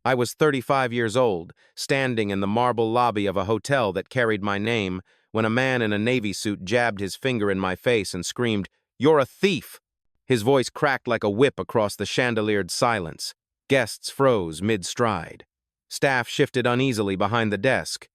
I was 35 years old, standing in the marble lobby of a hotel that carried my name, when a man in a navy suit jabbed his finger in my face and screamed, "You're a thief!" His voice cracked like a whip across the chandeliered silence. Guests froze mid-stride. Staff shifted uneasily behind the desk.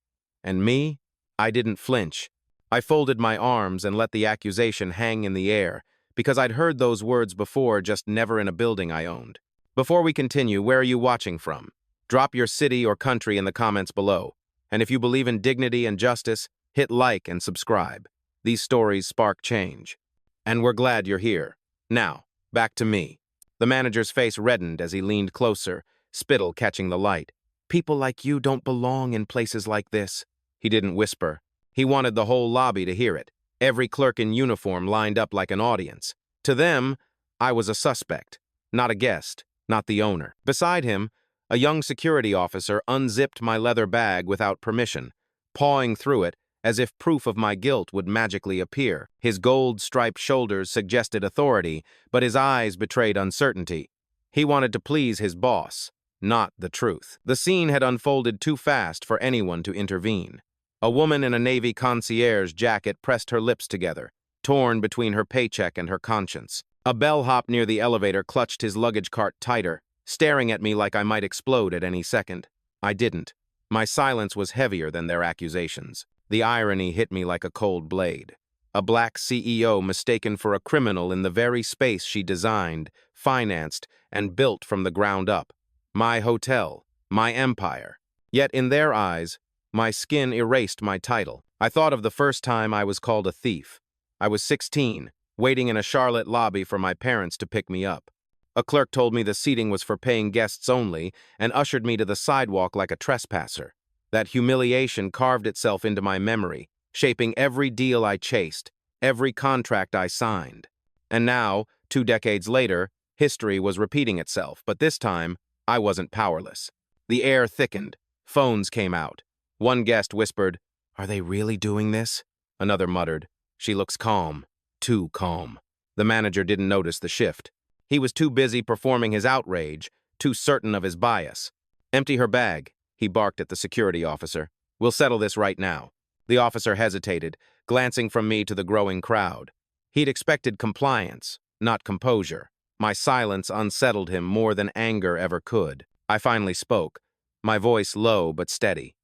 And me? I didn't flinch. I folded my arms and let the accusation hang in the air, because I'd heard those words before, just never in a building I owned. Before we continue, where are you watching from? Drop your city or country in the comments below. And if you believe in dignity and justice, hit like and subscribe. These stories spark change. And we're glad you're here. Now, back to me. The manager's face reddened as he leaned closer, spittle catching the light. People like you don't belong in places like this. He didn't whisper. He wanted the whole lobby to hear it. Every clerk in uniform lined up like an audience. To them, I was a suspect, not a guest, not the owner. Beside him, a young security officer unzipped my leather bag without permission, pawing through it as if proof of my guilt would magically appear. His gold-striped shoulders suggested authority, but his eyes betrayed uncertainty. He wanted to please his boss, not the truth. The scene had unfolded too fast for anyone to intervene. A woman in a Navy concierge jacket pressed her lips together, torn between her paycheck and her conscience. A bellhop near the elevator clutched his luggage cart tighter, staring at me like I might explode at any second. I didn't. My silence was heavier than their accusations. The irony hit me like a cold blade. A black CEO mistaken for a criminal in the very space she designed, financed, and built from the ground up. My hotel, my empire. Yet in their eyes, my skin erased my title. I thought of the first time I was called a thief. I was 16, waiting in a Charlotte lobby for my parents to pick me up. A clerk told me the seating was for paying guests only and ushered me to the sidewalk like a trespasser. That humiliation carved itself into my memory, shaping every deal I chased, every contract I signed. And now, 2 decades later, history was repeating itself, but this time, I wasn't powerless. The air thickened. Phones came out. One guest whispered, "Are they really doing this?" Another muttered, "She looks calm, too calm." The manager didn't notice the shift. He was too busy performing his outrage, too certain of his bias. "Empty her bag," he barked at the security officer. "We'll settle this right now." The officer hesitated, glancing from me to the growing crowd. He'd expected compliance, not composure. My silence unsettled him more than anger ever could. I finally spoke, my voice low but steady.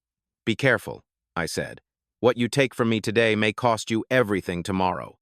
"Be careful," I said. "What you take from me today may cost you everything tomorrow."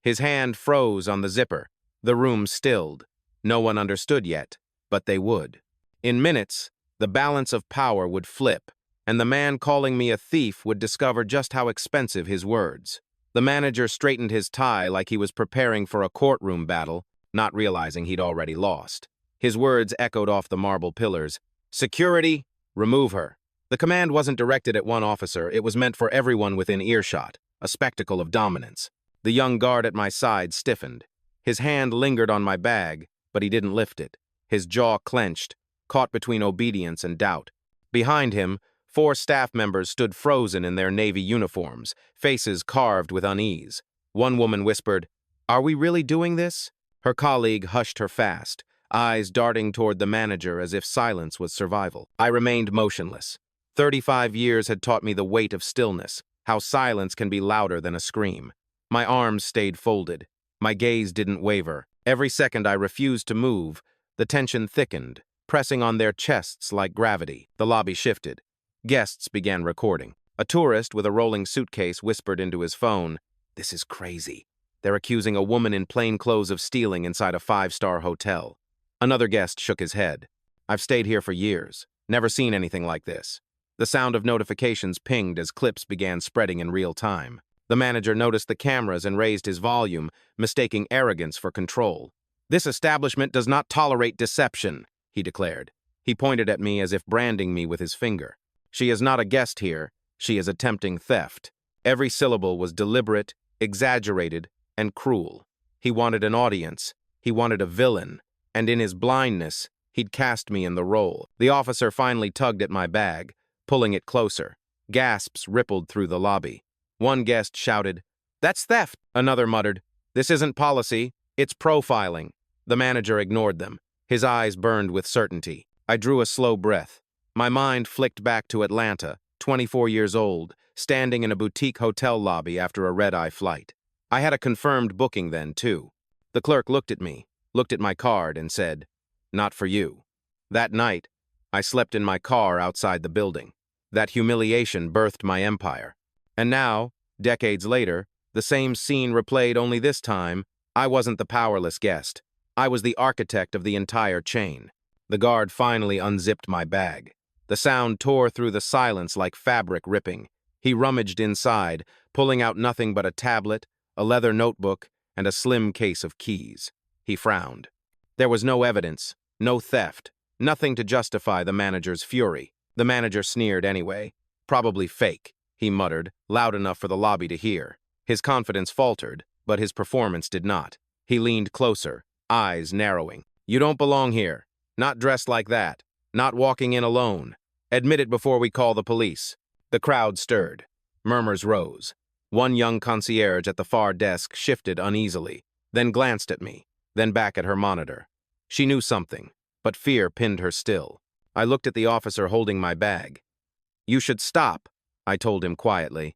His hand froze on the zipper. The room stilled. No one understood yet, but they would. In minutes, the balance of power would flip, and the man calling me a thief would discover just how expensive his words. The manager straightened his tie like he was preparing for a courtroom battle, not realizing he'd already lost. His words echoed off the marble pillars. "Security, remove her." The command wasn't directed at one officer, it was meant for everyone within earshot, a spectacle of dominance. The young guard at my side stiffened. His hand lingered on my bag, but he didn't lift it. His jaw clenched, caught between obedience and doubt. Behind him, 4 staff members stood frozen in their Navy uniforms, faces carved with unease. One woman whispered, "Are we really doing this?" Her colleague hushed her fast, eyes darting toward the manager as if silence was survival. I remained motionless. 35 years had taught me the weight of stillness, how silence can be louder than a scream. My arms stayed folded. My gaze didn't waver. Every second I refused to move, the tension thickened, pressing on their chests like gravity. The lobby shifted. Guests began recording. A tourist with a rolling suitcase whispered into his phone, "This is crazy. They're accusing a woman in plain clothes of stealing inside a 5-star hotel." Another guest shook his head. "I've stayed here for years. Never seen anything like this." The sound of notifications pinged as clips began spreading in real time. The manager noticed the cameras and raised his volume, mistaking arrogance for control. "This establishment does not tolerate deception," he declared. He pointed at me as if branding me with his finger. "She is not a guest here. She is attempting theft." Every syllable was deliberate, exaggerated, and cruel. He wanted an audience. He wanted a villain. And in his blindness, he'd cast me in the role. The officer finally tugged at my bag, pulling it closer. Gasps rippled through the lobby. One guest shouted, "That's theft!" Another muttered, "This isn't policy, it's profiling." The manager ignored them. His eyes burned with certainty. I drew a slow breath. My mind flicked back to Atlanta, 24 years old, standing in a boutique hotel lobby after a red-eye flight. I had a confirmed booking then, too. The clerk looked at me, looked at my card, and said, "Not for you." That night, I slept in my car outside the building. That humiliation birthed my empire. And now, decades later, the same scene replayed, only this time, I wasn't the powerless guest. I was the architect of the entire chain. The guard finally unzipped my bag. The sound tore through the silence like fabric ripping. He rummaged inside, pulling out nothing but a tablet, a leather notebook, and a slim case of keys. He frowned. There was no evidence, no theft, nothing to justify the manager's fury. The manager sneered anyway. "Probably fake," he muttered, loud enough for the lobby to hear. His confidence faltered, but his performance did not. He leaned closer, eyes narrowing. "You don't belong here. Not dressed like that. Not walking in alone. Admit it before we call the police." The crowd stirred. Murmurs rose. One young concierge at the far desk shifted uneasily, then glanced at me, then back at her monitor. She knew something, but fear pinned her still. I looked at the officer holding my bag. "You should stop," I told him quietly,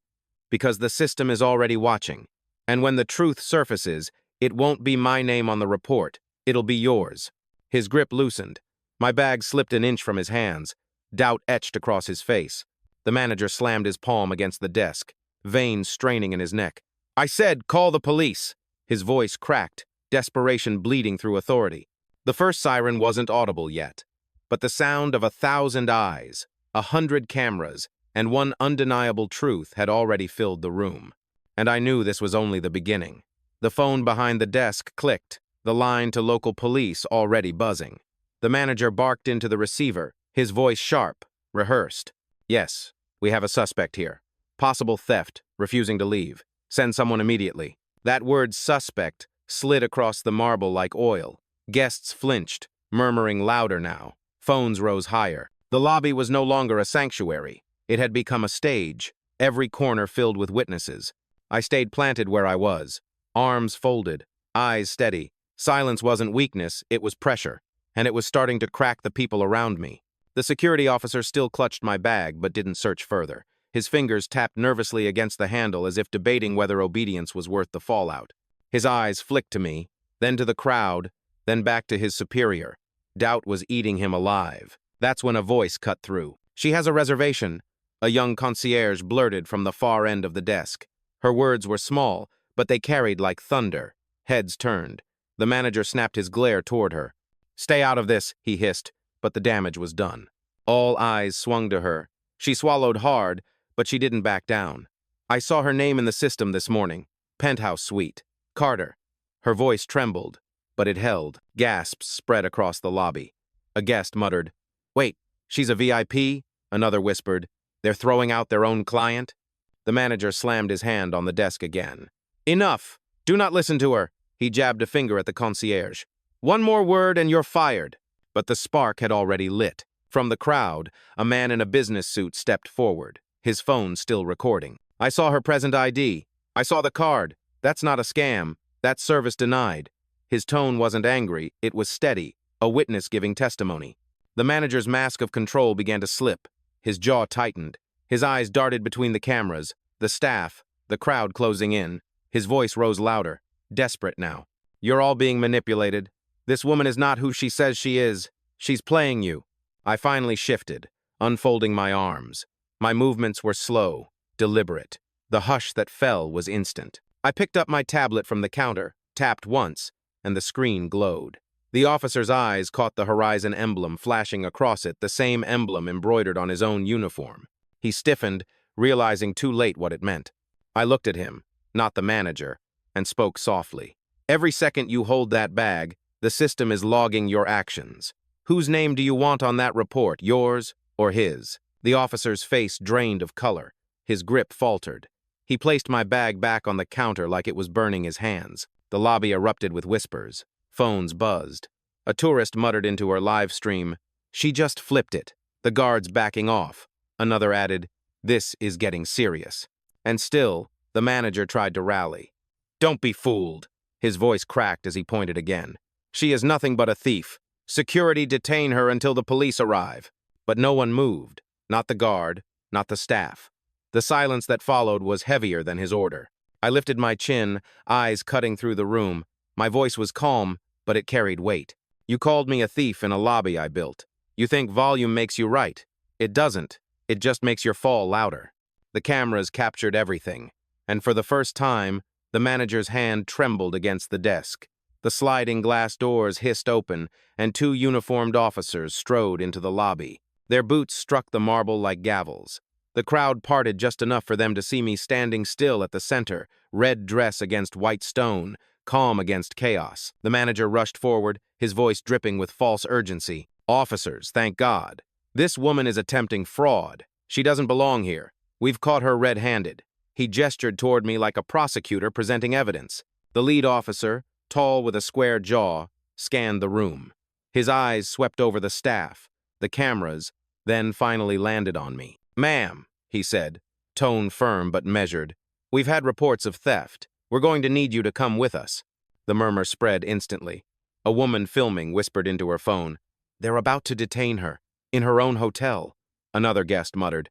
"because the system is already watching. And when the truth surfaces, it won't be my name on the report. It'll be yours." His grip loosened. My bag slipped an inch from his hands. Doubt etched across his face. The manager slammed his palm against the desk, veins straining in his neck. "I said, call the police." His voice cracked, desperation bleeding through authority. The first siren wasn't audible yet, but the sound of 1,000 eyes, 100 cameras, and one undeniable truth had already filled the room. And I knew this was only the beginning. The phone behind the desk clicked, the line to local police already buzzing. The manager barked into the receiver, his voice sharp, rehearsed. "Yes, we have a suspect here. Possible theft, refusing to leave. Send someone immediately." That word suspect slid across the marble like oil. Guests flinched, murmuring louder now. Phones rose higher. The lobby was no longer a sanctuary. It had become a stage, every corner filled with witnesses. I stayed planted where I was, arms folded, eyes steady. Silence wasn't weakness, it was pressure, and it was starting to crack the people around me. The security officer still clutched my bag but didn't search further. His fingers tapped nervously against the handle as if debating whether obedience was worth the fallout. His eyes flicked to me, then to the crowd, then back to his superior. Doubt was eating him alive. That's when a voice cut through. "She has a reservation," a young concierge blurted from the far end of the desk. Her words were small, but they carried like thunder. Heads turned. The manager snapped his glare toward her. "Stay out of this," he hissed, but the damage was done. All eyes swung to her. She swallowed hard, but she didn't back down. "I saw her name in the system this morning. Penthouse suite. Carter." Her voice trembled, but it held. Gasps spread across the lobby. A guest muttered, "Wait, she's a VIP?" Another whispered, "They're throwing out their own client?" The manager slammed his hand on the desk again. "Enough! Do not listen to her!" He jabbed a finger at the concierge. "One more word and you're fired." But the spark had already lit. From the crowd, a man in a business suit stepped forward, his phone still recording. "I saw her present ID. I saw the card. That's not a scam. That's service denied." His tone wasn't angry, it was steady, a witness giving testimony. The manager's mask of control began to slip. His jaw tightened. His eyes darted between the cameras, the staff, the crowd closing in. His voice rose louder, desperate now. "You're all being manipulated. This woman is not who she says she is. She's playing you." I finally shifted, unfolding my arms. My movements were slow, deliberate. The hush that fell was instant. I picked up my tablet from the counter, tapped once, and the screen glowed. The officer's eyes caught the Horizon emblem flashing across it, the same emblem embroidered on his own uniform. He stiffened, realizing too late what it meant. I looked at him, not the manager, and spoke softly. "Every second you hold that bag, the system is logging your actions. Whose name do you want on that report, yours or his?" The officer's face drained of color. His grip faltered. He placed my bag back on the counter like it was burning his hands. The lobby erupted with whispers. Phones buzzed. A tourist muttered into her live stream, "She just flipped it." The guards backing off. Another added, "This is getting serious." And still, the manager tried to rally. "Don't be fooled." His voice cracked as he pointed again. "She is nothing but a thief. Security detain her until the police arrive." But no one moved, not the guard, not the staff. The silence that followed was heavier than his order. I lifted my chin, eyes cutting through the room. My voice was calm, but it carried weight. You called me a thief in a lobby I built. You think volume makes you right. It doesn't. It just makes your fall louder. The cameras captured everything, and for the first time, the manager's hand trembled against the desk. The sliding glass doors hissed open, and two uniformed officers strode into the lobby. Their boots struck the marble like gavels. The crowd parted just enough for them to see me standing still at the center, red dress against white stone, calm against chaos. The manager rushed forward, his voice dripping with false urgency. Officers, thank God. This woman is attempting fraud. She doesn't belong here. We've caught her red-handed. He gestured toward me like a prosecutor presenting evidence. The lead officer, tall with a square jaw, scanned the room. His eyes swept over the staff, the cameras, then finally landed on me. Ma'am, he said, tone firm but measured, we've had reports of theft. We're going to need you to come with us. The murmur spread instantly. A woman filming whispered into her phone, they're about to detain her, in her own hotel. Another guest muttered,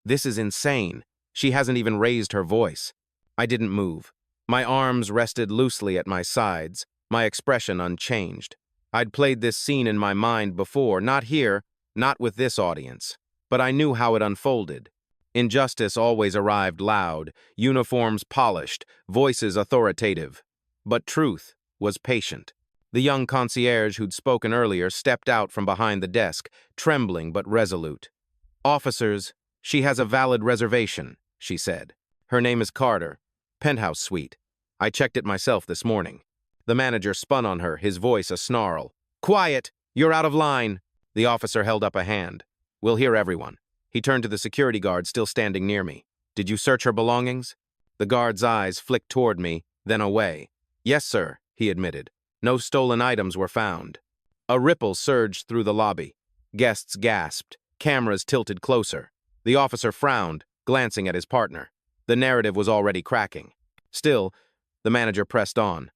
this is insane. She hasn't even raised her voice. I didn't move. My arms rested loosely at my sides, my expression unchanged. I'd played this scene in my mind before, not here, not with this audience. But I knew how it unfolded. Injustice always arrived loud, uniforms polished, voices authoritative. But truth was patient. The young concierge who'd spoken earlier stepped out from behind the desk, trembling but resolute. Officers, she has a valid reservation, she said. Her name is Carter. Penthouse suite. I checked it myself this morning. The manager spun on her, his voice a snarl. Quiet! You're out of line! The officer held up a hand. We'll hear everyone. He turned to the security guard still standing near me. Did you search her belongings? The guard's eyes flicked toward me, then away. Yes, sir, he admitted. No stolen items were found. A ripple surged through the lobby. Guests gasped. Cameras tilted closer. The officer frowned, glancing at his partner. The narrative was already cracking. Still, the manager pressed on.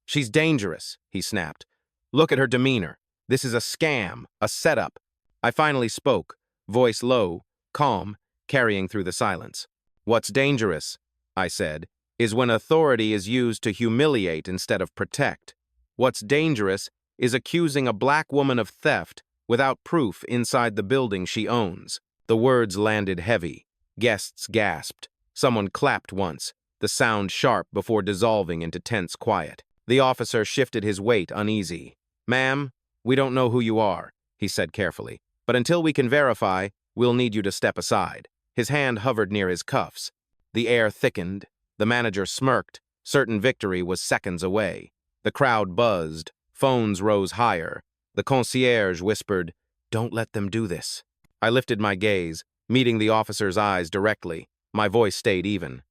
She's dangerous, he snapped. Look at her demeanor. This is a scam, a setup. I finally spoke, voice low, calm, carrying through the silence. What's dangerous, I said, is when authority is used to humiliate instead of protect. What's dangerous is accusing a black woman of theft without proof inside the building she owns. The words landed heavy. Guests gasped. Someone clapped once, the sound sharp before dissolving into tense quiet. The officer shifted his weight uneasy. Ma'am, we don't know who you are, he said carefully. But until we can verify, we'll need you to step aside. His hand hovered near his cuffs. The air thickened. The manager smirked, certain victory was seconds away. The crowd buzzed. Phones rose higher. The concierge whispered, don't let them do this. I lifted my gaze, meeting the officer's eyes directly. My voice stayed even.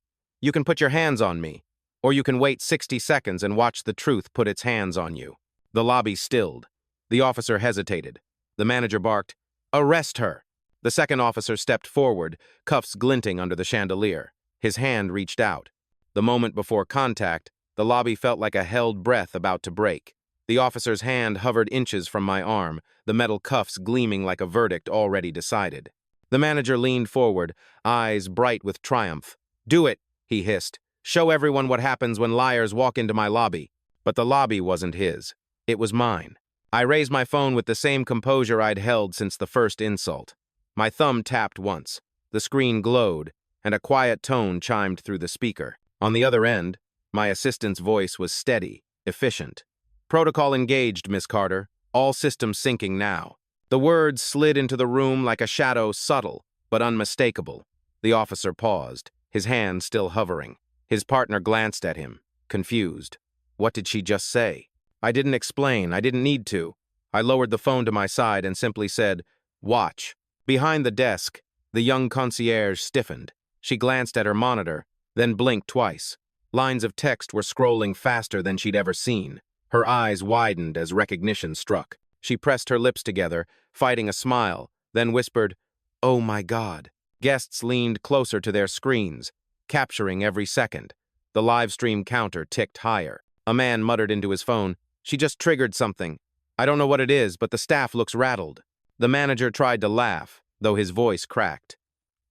You can put your hands on me, or you can wait 60 seconds and watch the truth put its hands on you. The lobby stilled. The officer hesitated. The manager barked, arrest her. The second officer stepped forward, cuffs glinting under the chandelier. His hand reached out. The moment before contact, the lobby felt like a held breath about to break. The officer's hand hovered inches from my arm, the metal cuffs gleaming like a verdict already decided. The manager leaned forward, eyes bright with triumph. Do it, he hissed. Show everyone what happens when liars walk into my lobby. But the lobby wasn't his. It was mine. I raised my phone with the same composure I'd held since the first insult. My thumb tapped once. The screen glowed, and a quiet tone chimed through the speaker. On the other end, my assistant's voice was steady, efficient. Protocol engaged, Miss Carter. All systems syncing now. The words slid into the room like a shadow, subtle, but unmistakable. The officer paused, his hand still hovering. His partner glanced at him, confused. What did she just say? I didn't explain. I didn't need to. I lowered the phone to my side and simply said, watch. Behind the desk, the young concierge stiffened. She glanced at her monitor, then blinked twice. Lines of text were scrolling faster than she'd ever seen. Her eyes widened as recognition struck. She pressed her lips together, fighting a smile, then whispered, oh my God. Guests leaned closer to their screens, capturing every second. The live stream counter ticked higher. A man muttered into his phone, she just triggered something. I don't know what it is, but the staff looks rattled. The manager tried to laugh, though his voice cracked.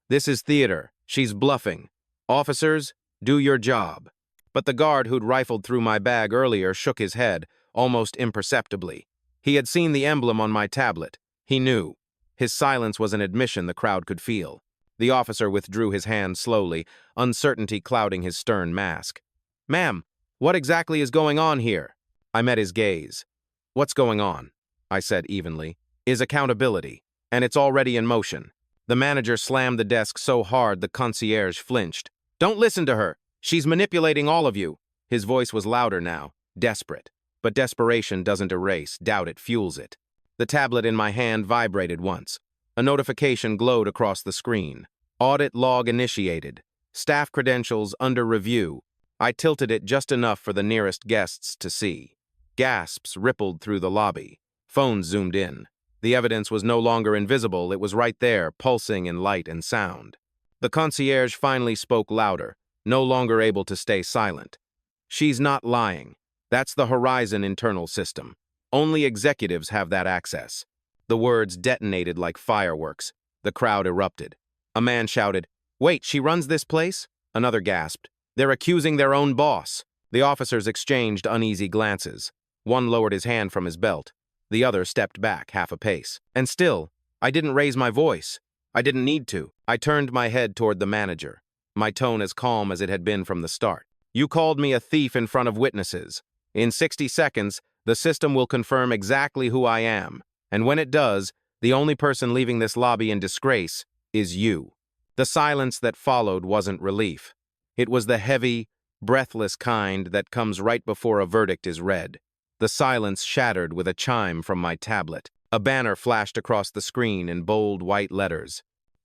This is theater. She's bluffing. Officers, do your job. But the guard who'd rifled through my bag earlier shook his head, almost imperceptibly. He had seen the emblem on my tablet. He knew. His silence was an admission the crowd could feel. The officer withdrew his hand slowly, uncertainty clouding his stern mask. Ma'am, what exactly is going on here? I met his gaze. What's going on? I said evenly. Is accountability, and it's already in motion. The manager slammed the desk so hard the concierge flinched. Don't listen to her. She's manipulating all of you. His voice was louder now, desperate. But desperation doesn't erase, doubt it fuels it. The tablet in my hand vibrated once. A notification glowed across the screen. Audit log initiated. Staff credentials under review. I tilted it just enough for the nearest guests to see. Gasps rippled through the lobby. Phones zoomed in. The evidence was no longer invisible, it was right there, pulsing in light and sound. The concierge finally spoke louder, no longer able to stay silent. She's not lying. That's the Horizon internal system. Only executives have that access. The words detonated like fireworks. The crowd erupted. A man shouted, Wait, she runs this place? Another gasped. They're accusing their own boss. The officers exchanged uneasy glances. One lowered his hand from his belt. The other stepped back half a pace. And still, I didn't raise my voice. I didn't need to. I turned my head toward the manager, my tone as calm as it had been from the start. You called me a thief in front of witnesses. In 60 seconds, the system will confirm exactly who I am. And when it does, the only person leaving this lobby in disgrace is you. The silence that followed wasn't relief. It was the heavy, breathless kind that comes right before a verdict is read. The silence shattered with a chime from my tablet. A banner flashed across the screen in bold white letters.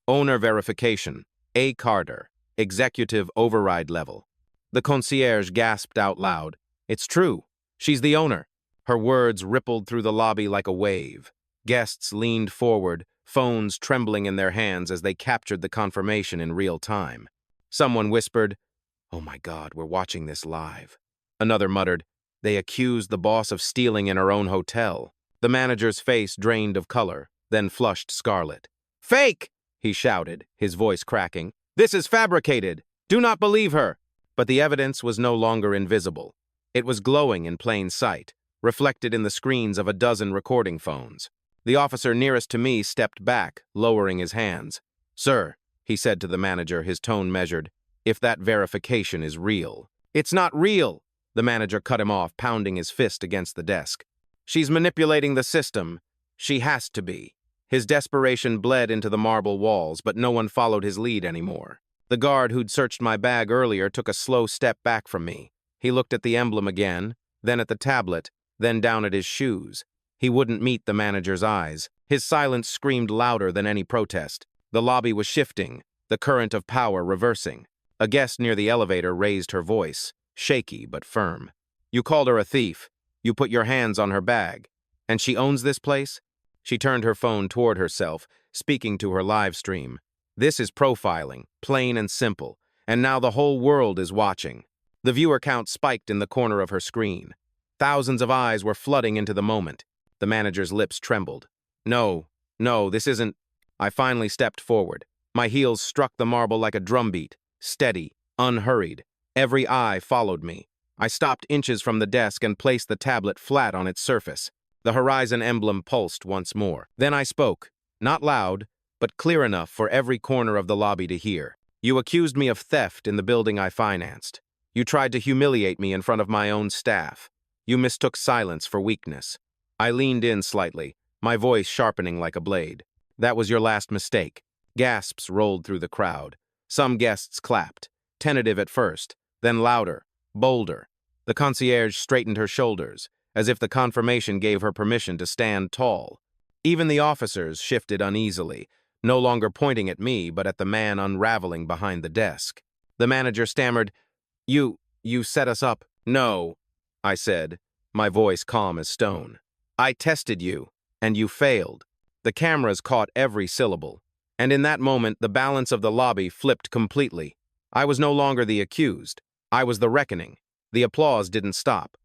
Owner verification. A. Carter. Executive override level. The concierge gasped out loud. It's true. She's the owner. Her words rippled through the lobby like a wave. Guests leaned forward, phones trembling in their hands as they captured the confirmation in real time. Someone whispered, Oh my God, we're watching this live. Another muttered, They accused the boss of stealing in her own hotel. The manager's face drained of color, then flushed scarlet. Fake! He shouted, his voice cracking. This is fabricated. Do not believe her. But the evidence was no longer invisible. It was glowing in plain sight, reflected in the screens of a dozen recording phones. The officer nearest to me stepped back, lowering his hands. Sir, he said to the manager, his tone measured, if that verification is real. It's not real, the manager cut him off, pounding his fist against the desk. She's manipulating the system. She has to be. His desperation bled into the marble walls, but no one followed his lead anymore. The guard who'd searched my bag earlier took a slow step back from me. He looked at the emblem again, then at the tablet, then down at his shoes. He wouldn't meet the manager's eyes. His silence screamed louder than any protest. The lobby was shifting, the current of power reversing. A guest near the elevator raised her voice, shaky but firm. You called her a thief. You put your hands on her bag. And she owns this place? She turned her phone toward herself, speaking to her live stream. This is profiling, plain and simple, and now the whole world is watching. The viewer count spiked in the corner of her screen. Thousands of eyes were flooding into the moment. The manager's lips trembled. No, this isn't. I finally stepped forward. My heels struck the marble like a drumbeat, steady, unhurried. Every eye followed me. I stopped inches from the desk and placed the tablet flat on its surface. The Horizon emblem pulsed once more. Then I spoke, not loud, but clear enough for every corner of the lobby to hear. You accused me of theft in the building I financed. You tried to humiliate me in front of my own staff. You mistook silence for weakness. I leaned in slightly, my voice sharpening like a blade. That was your last mistake. Gasps rolled through the crowd. Some guests clapped, tentative at first, then louder, bolder. The concierge straightened her shoulders, as if the confirmation gave her permission to stand tall. Even the officers shifted uneasily, no longer pointing at me but at the man unraveling behind the desk. The manager stammered, You set us up. No, I said, my voice calm as stone. I tested you, and you failed. The cameras caught every syllable. And in that moment, the balance of the lobby flipped completely. I was no longer the accused. I was the reckoning. The applause didn't stop.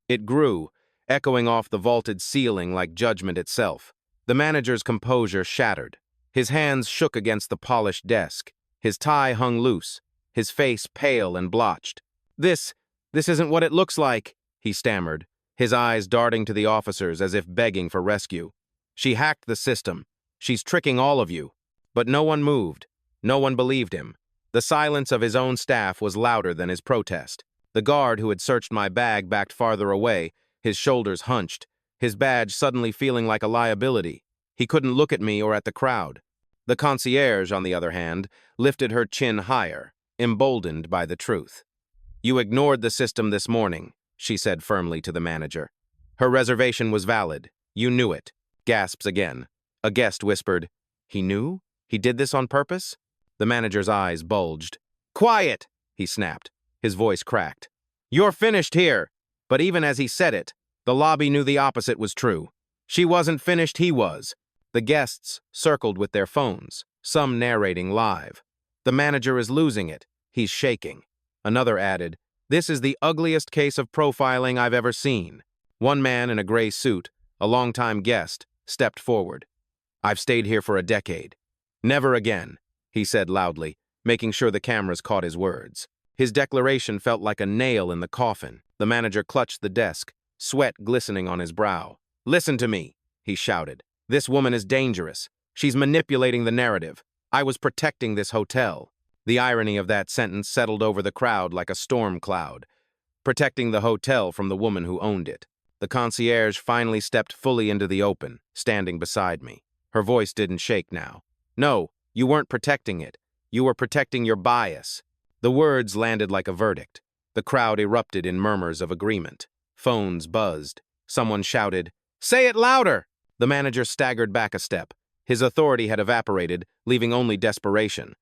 It grew, echoing off the vaulted ceiling like judgment itself. The manager's composure shattered. His hands shook against the polished desk. His tie hung loose, his face pale and blotched. This isn't what it looks like," he stammered, his eyes darting to the officers as if begging for rescue. "She hacked the system. She's tricking all of you." But no one moved. No one believed him. The silence of his own staff was louder than his protest. The guard who had searched my bag backed farther away, his shoulders hunched, his badge suddenly feeling like a liability. He couldn't look at me or at the crowd. The concierge, on the other hand, lifted her chin higher, emboldened by the truth. "You ignored the system this morning," she said firmly to the manager. "Her reservation was valid. You knew it." Gasps again. A guest whispered, "He knew? He did this on purpose?" The manager's eyes bulged. "Quiet!" he snapped. His voice cracked. "You're finished here." But even as he said it, the lobby knew the opposite was true. She wasn't finished, he was. The guests circled with their phones, some narrating live. "The manager is losing it. He's shaking." Another added, "This is the ugliest case of profiling I've ever seen." One man in a gray suit, a longtime guest, stepped forward. "I've stayed here for a decade. Never again," he said loudly, making sure the cameras caught his words. His declaration felt like a nail in the coffin. The manager clutched the desk, sweat glistening on his brow. "Listen to me," he shouted. "This woman is dangerous. She's manipulating the narrative. I was protecting this hotel." The irony of that sentence settled over the crowd like a storm cloud. Protecting the hotel from the woman who owned it. The concierge finally stepped fully into the open, standing beside me. Her voice didn't shake now. "No, you weren't protecting it. You were protecting your bias." The words landed like a verdict. The crowd erupted in murmurs of agreement. Phones buzzed. Someone shouted, "Say it louder!" The manager staggered back a step. His authority had evaporated, leaving only desperation.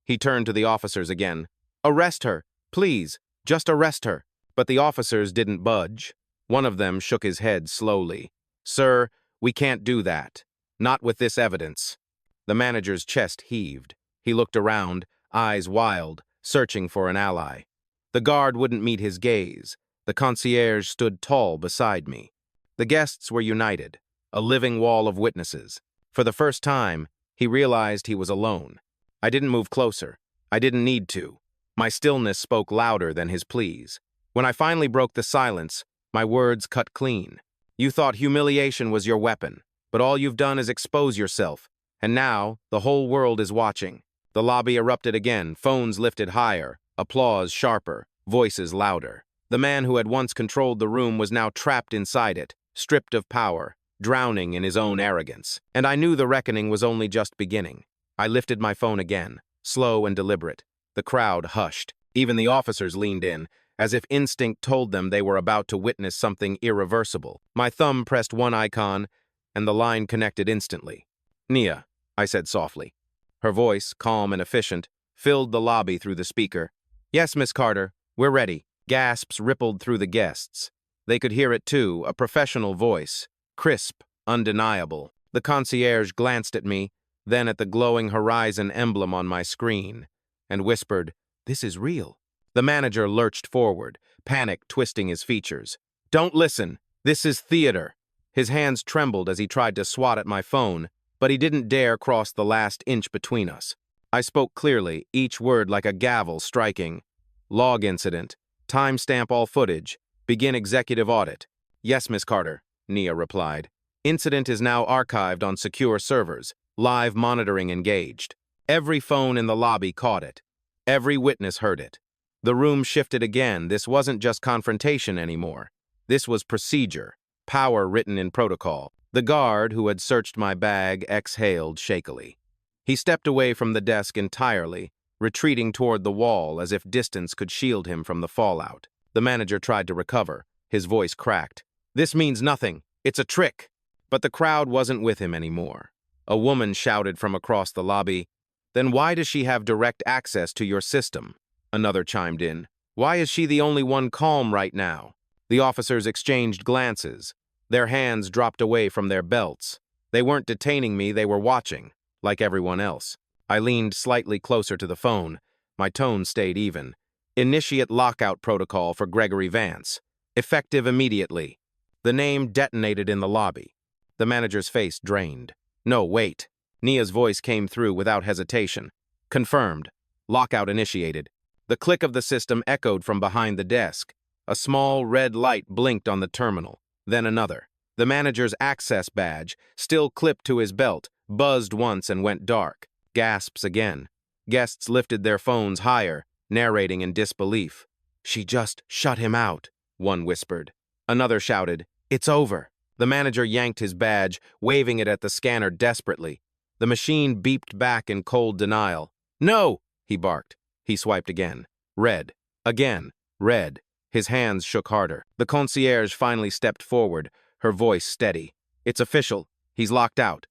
He turned to the officers again. "Arrest her, please, just arrest her." But the officers didn't budge. One of them shook his head slowly. "Sir, we can't do that. Not with this evidence." The manager's chest heaved. He looked around, eyes wild, searching for an ally. The guard wouldn't meet his gaze. The concierge stood tall beside me. The guests were united, a living wall of witnesses. For the first time, he realized he was alone. I didn't move closer. I didn't need to. My stillness spoke louder than his pleas. When I finally broke the silence, my words cut clean. "You thought humiliation was your weapon, but all you've done is expose yourself. And now, the whole world is watching." The lobby erupted again, phones lifted higher, applause sharper, voices louder. The man who had once controlled the room was now trapped inside it, stripped of power, drowning in his own arrogance. And I knew the reckoning was only just beginning. I lifted my phone again, slow and deliberate. The crowd hushed. Even the officers leaned in, as if instinct told them they were about to witness something irreversible. My thumb pressed one icon, and the line connected instantly. "Nia," I said softly. Her voice, calm and efficient, filled the lobby through the speaker. "Yes, Miss Carter, we're ready." Gasps rippled through the guests. They could hear it too, a professional voice, crisp, undeniable. The concierge glanced at me, then at the glowing horizon emblem on my screen, and whispered, "This is real." The manager lurched forward, panic twisting his features. "Don't listen. This is theater." His hands trembled as he tried to swat at my phone, but he didn't dare cross the last inch between us. I spoke clearly, each word like a gavel striking. "Log incident. Timestamp all footage. Begin executive audit." "Yes, Miss Carter," Nia replied. "Incident is now archived on secure servers. Live monitoring engaged." Every phone in the lobby caught it. Every witness heard it. The room shifted again. This wasn't just confrontation anymore. This was procedure, power written in protocol. The guard who had searched my bag exhaled shakily. He stepped away from the desk entirely, retreating toward the wall as if distance could shield him from the fallout. The manager tried to recover. His voice cracked. "This means nothing. It's a trick." But the crowd wasn't with him anymore. A woman shouted from across the lobby, "Then why does she have direct access to your system?" Another chimed in, "Why is she the only one calm right now?" The officers exchanged glances. Their hands dropped away from their belts. They weren't detaining me, they were watching, like everyone else. I leaned slightly closer to the phone. My tone stayed even. "Initiate lockout protocol for Gregory Vance. Effective immediately." The name detonated in the lobby. The manager's face drained. No, wait. Nia's voice came through without hesitation. Confirmed. Lockout initiated. The click of the system echoed from behind the desk. A small red light blinked on the terminal, then another. The manager's access badge, still clipped to his belt, buzzed once and went dark. Gasps again. Guests lifted their phones higher, narrating in disbelief. "She just shut him out," one whispered. Another shouted, "It's over." The manager yanked his badge, waving it at the scanner desperately. The machine beeped back in cold denial. "No!" he barked. He swiped again. Red. Again. Red. His hands shook harder. The concierge finally stepped forward, her voice steady. "It's official. He's locked out."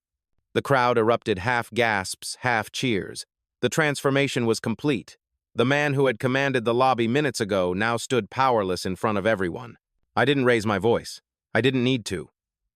The crowd erupted half gasps, half cheers. The transformation was complete. The man who had commanded the lobby minutes ago now stood powerless in front of everyone. I didn't raise my voice. I didn't need to.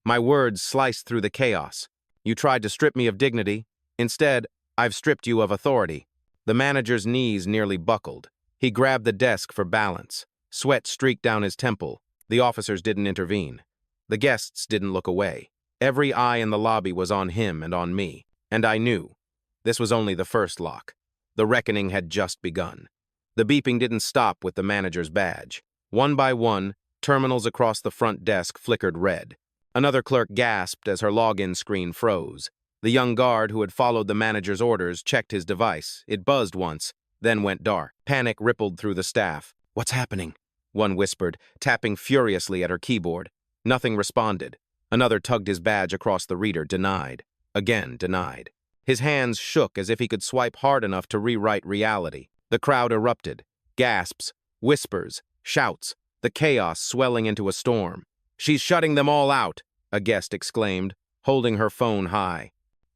My words sliced through the chaos. "You tried to strip me of dignity. Instead, I've stripped you of authority." The manager's knees nearly buckled. He grabbed the desk for balance. Sweat streaked down his temple. The officers didn't intervene. The guests didn't look away. Every eye in the lobby was on him and on me. And I knew. This was only the first lock. The reckoning had just begun. The beeping didn't stop with the manager's badge. One by one, terminals across the front desk flickered red. Another clerk gasped as her login screen froze. The young guard who had followed the manager's orders checked his device. It buzzed once, then went dark. Panic rippled through the staff. "What's happening?" one whispered, tapping furiously at her keyboard. Nothing responded. Another tugged his badge across the reader, denied. Again denied. His hands shook as if he could swipe hard enough to rewrite reality. The crowd erupted. Gasps, whispers, shouts, the chaos swelling into a storm. "She's shutting them all out," a guest exclaimed, holding her phone high.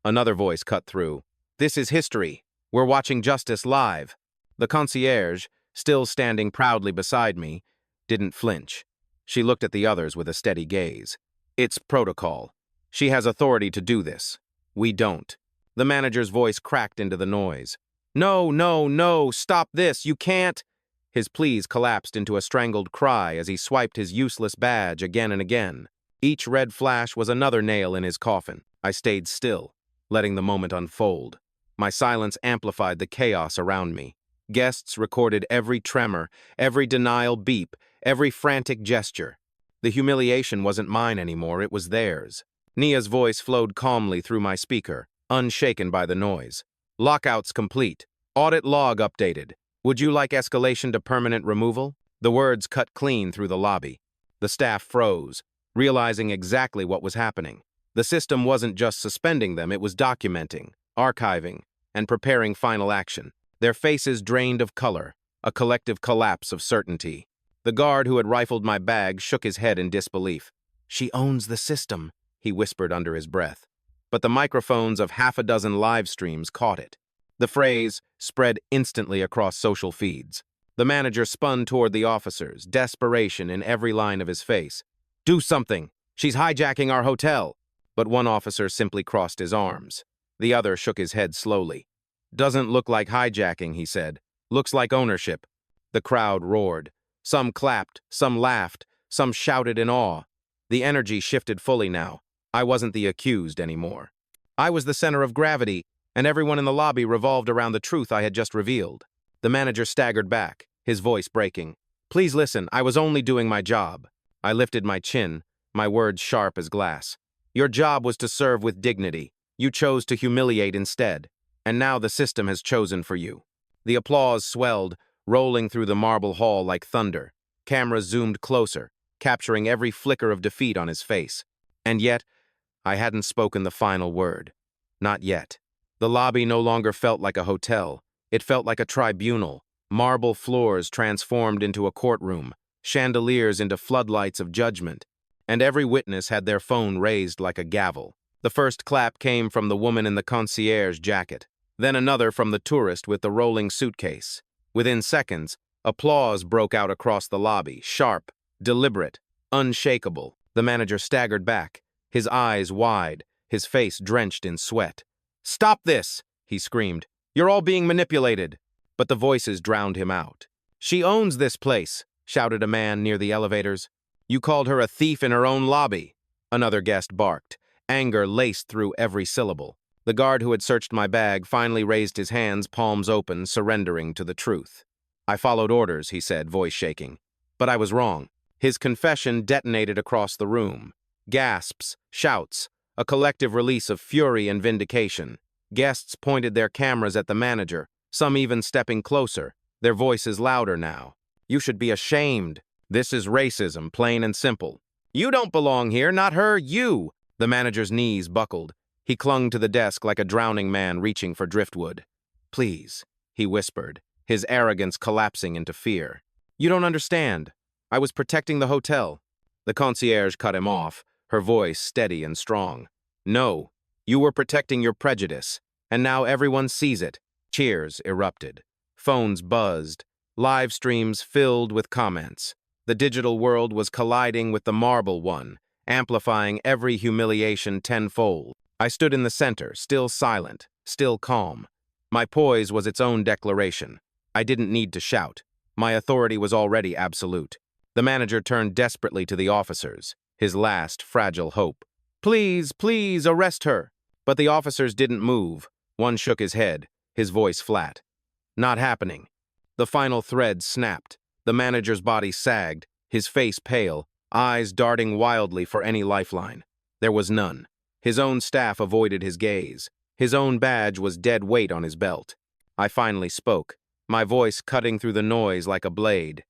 Another voice cut through. "This is history. We're watching justice live." The concierge, still standing proudly beside me, didn't flinch. She looked at the others with a steady gaze. "It's protocol. She has authority to do this. We don't." The manager's voice cracked into the noise. "No, no, no, stop this, you can't." His pleas collapsed into a strangled cry as he swiped his useless badge again and again. Each red flash was another nail in his coffin. I stayed still, letting the moment unfold. My silence amplified the chaos around me. Guests recorded every tremor, every denial beep, every frantic gesture. The humiliation wasn't mine anymore, it was theirs. Nia's voice flowed calmly through my speaker, unshaken by the noise. "Lockouts complete. Audit log updated. Would you like escalation to permanent removal?" The words cut clean through the lobby. The staff froze, realizing exactly what was happening. The system wasn't just suspending them, it was documenting, archiving, and preparing final action. Their faces drained of color, a collective collapse of certainty. The guard who had rifled my bag shook his head in disbelief. "She owns the system," he whispered under his breath. But the microphones of half a dozen live streams caught it. The phrase spread instantly across social feeds. The manager spun toward the officers, desperation in every line of his face. "Do something! She's hijacking our hotel!" But one officer simply crossed his arms. The other shook his head slowly. "Doesn't look like hijacking," he said. "Looks like ownership." The crowd roared. Some clapped, some laughed, some shouted in awe. The energy shifted fully now. I wasn't the accused anymore. I was the center of gravity, and everyone in the lobby revolved around the truth I had just revealed. The manager staggered back, his voice breaking. "Please listen, I was only doing my job." I lifted my chin, my words sharp as glass. "Your job was to serve with dignity. You chose to humiliate instead. And now the system has chosen for you." The applause swelled, rolling through the marble hall like thunder. Cameras zoomed closer, capturing every flicker of defeat on his face. And yet, I hadn't spoken the final word. Not yet. The lobby no longer felt like a hotel. It felt like a tribunal. Marble floors transformed into a courtroom, chandeliers into floodlights of judgment, and every witness had their phone raised like a gavel. The first clap came from the woman in the concierge jacket, then another from the tourist with the rolling suitcase. Within seconds, applause broke out across the lobby, sharp, deliberate, unshakable. The manager staggered back, his eyes wide, his face drenched in sweat. "Stop this!" he screamed. "You're all being manipulated." But the voices drowned him out. "She owns this place," shouted a man near the elevators. "You called her a thief in her own lobby," another guest barked. Anger laced through every syllable. The guard who had searched my bag finally raised his hands, palms open, surrendering to the truth. "I followed orders," he said, voice shaking. But I was wrong. His confession detonated across the room. Gasps, shouts, a collective release of fury and vindication. Guests pointed their cameras at the manager, some even stepping closer, their voices louder now. "You should be ashamed. This is racism, plain and simple. You don't belong here, not her, you!" The manager's knees buckled. He clung to the desk like a drowning man reaching for driftwood. "Please," he whispered, his arrogance collapsing into fear. "You don't understand. I was protecting the hotel." The concierge cut him off, her voice steady and strong. "No, you were protecting your prejudice, and now everyone sees it." Cheers erupted. Phones buzzed. Live streams filled with comments. The digital world was colliding with the marble one, amplifying every humiliation tenfold. I stood in the center, still silent, still calm. My poise was its own declaration. I didn't need to shout. My authority was already absolute. The manager turned desperately to the officers, his last fragile hope. "Please, please, arrest her." But the officers didn't move. One shook his head, his voice flat. "Not happening." The final thread snapped. The manager's body sagged, his face pale, eyes darting wildly for any lifeline. There was none. His own staff avoided his gaze. His own badge was dead weight on his belt. I finally spoke, my voice cutting through the noise like a blade.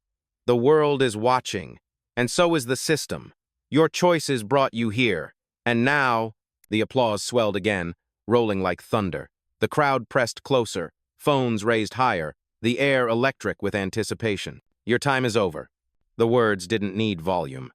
"The world is watching, and so is the system. Your choices brought you here, and now—" The applause swelled again, rolling like thunder. The crowd pressed closer, phones raised higher, the air electric with anticipation. "Your time is over." The words didn't need volume.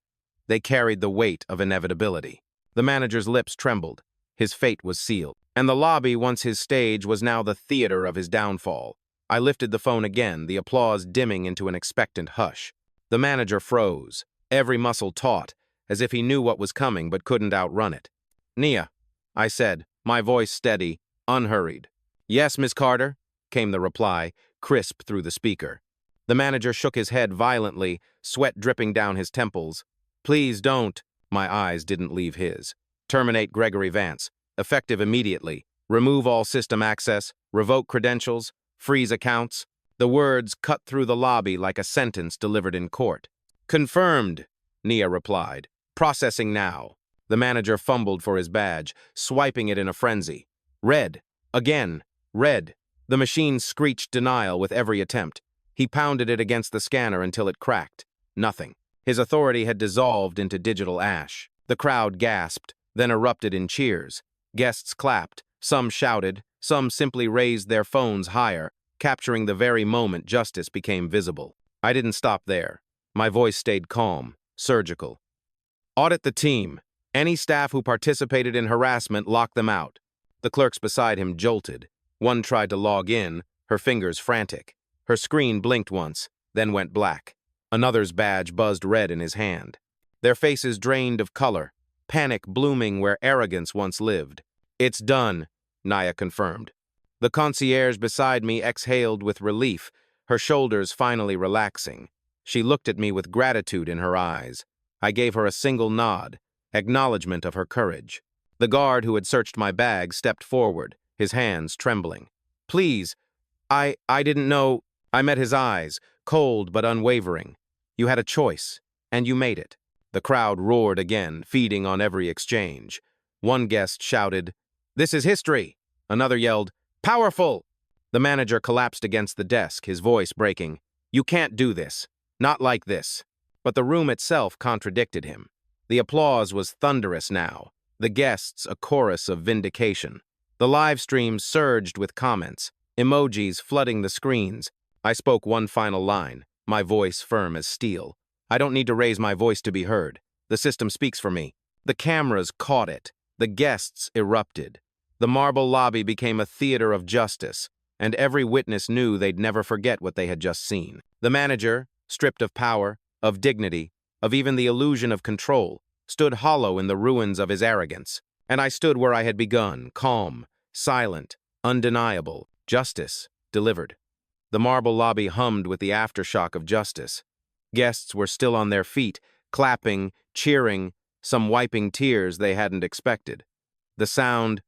They carried the weight of inevitability. The manager's lips trembled. His fate was sealed. And the lobby, once his stage, was now the theater of his downfall. I lifted the phone again, the applause dimming into an expectant hush. The manager froze, every muscle taut, as if he knew what was coming but couldn't outrun it. "Nia," I said, my voice steady, unhurried. "Yes, Miss Carter," came the reply, crisp through the speaker. The manager shook his head violently, sweat dripping down his temples. "Please don't." My eyes didn't leave his. "Terminate Gregory Vance. Effective immediately. Remove all system access, revoke credentials, freeze accounts." The words cut through the lobby like a sentence delivered in court. "Confirmed," Nia replied. "Processing now." The manager fumbled for his badge, swiping it in a frenzy. "Red. Again. Red." The machine screeched denial with every attempt. He pounded it against the scanner until it cracked. Nothing. His authority had dissolved into digital ash. The crowd gasped, then erupted in cheers. Guests clapped, some shouted, some simply raised their phones higher, capturing the very moment justice became visible. I didn't stop there. My voice stayed calm, surgical. "Audit the team. Any staff who participated in harassment, lock them out." The clerks beside him jolted. One tried to log in, her fingers frantic. Her screen blinked once, then went black. Another's badge buzzed red in his hand. Their faces drained of color, panic blooming where arrogance once lived. "It's done," Nia confirmed. The concierge beside me exhaled with relief, her shoulders finally relaxing. She looked at me with gratitude in her eyes. I gave her a single nod, acknowledgement of her courage. The guard who had searched my bag stepped forward, his hands trembling. "Please, I didn't know—" I met his eyes, cold but unwavering. "You had a choice, and you made it." The crowd roared again, feeding on every exchange. One guest shouted, "This is history!" Another yelled, "Powerful!" The manager collapsed against the desk, his voice breaking. "You can't do this. Not like this." But the room itself contradicted him. The applause was thunderous now, the guests a chorus of vindication. The live stream surged with comments, emojis flooding the screens. I spoke one final line, my voice firm as steel. "I don't need to raise my voice to be heard. The system speaks for me." The cameras caught it. The guests erupted. The marble lobby became a theater of justice, and every witness knew they'd never forget what they had just seen. The manager, stripped of power, of dignity, of even the illusion of control, stood hollow in the ruins of his arrogance. And I stood where I had begun, calm, silent, undeniable. Justice delivered. The marble lobby hummed with the aftershock of justice. Guests were still on their feet, clapping, cheering, some wiping tears they hadn't expected. The sound,